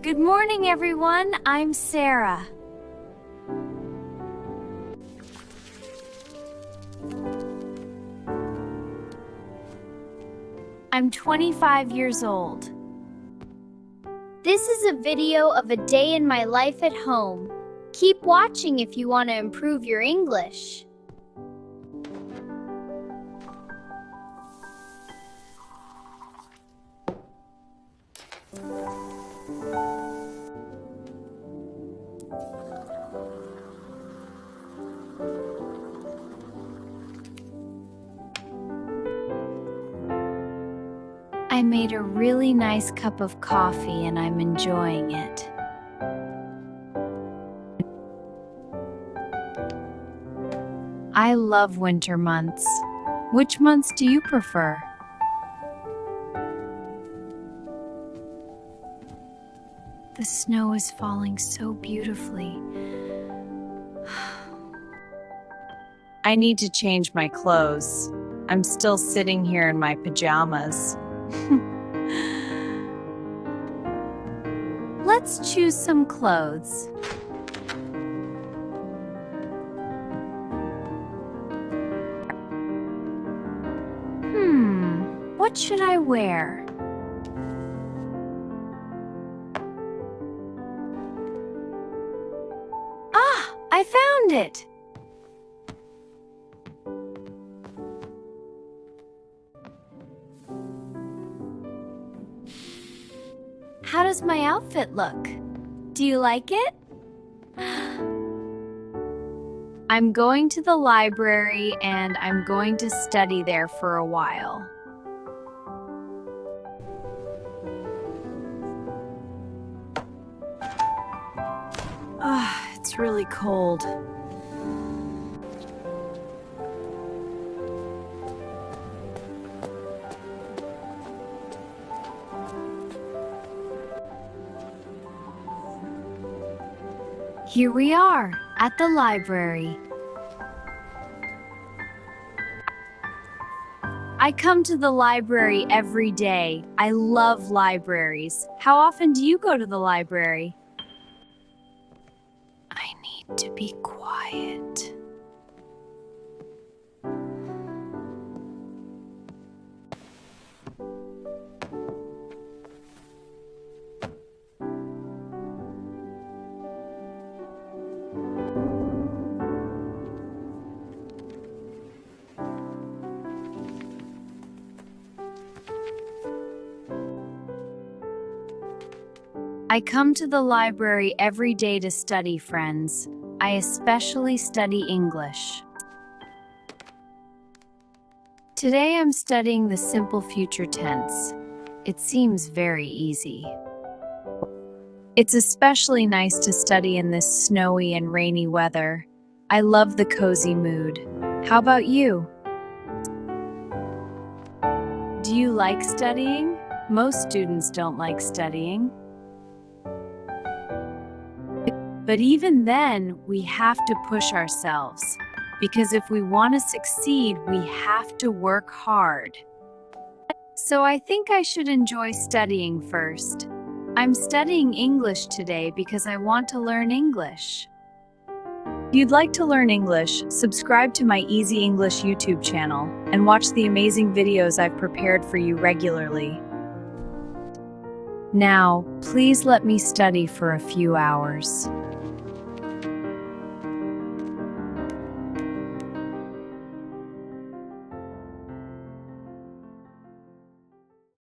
Good morning, everyone. I'm Sarah. I'm 25 years old. This is a video of a day in my life at home. Keep watching if you want to improve your English. I made a really nice cup of coffee and I'm enjoying it. I love winter months. Which months do you prefer? The snow is falling so beautifully. I need to change my clothes. I'm still sitting here in my pajamas. Let's choose some clothes. What should I wear? Ah, I found it! How does my outfit look? Do you like it? I'm going to the library and I'm going to study there for a while. It's really cold. Here we are, at the library. I come to the library every day. I love libraries. How often do you go to the library? I need to be quiet. I come to the library every day to study, friends. I especially study English. Today I'm studying the simple future tense. It seems very easy. It's especially nice to study in this snowy and rainy weather. I love the cozy mood. How about you? Do you like studying? Most students don't like studying. But even then, we have to push ourselves, because if we want to succeed, we have to work hard. So I think I should enjoy studying first. I'm studying English today because I want to learn English. If you'd like to learn English, subscribe to my Easy English YouTube channel and watch the amazing videos I've prepared for you regularly. Now, please let me study for a few hours.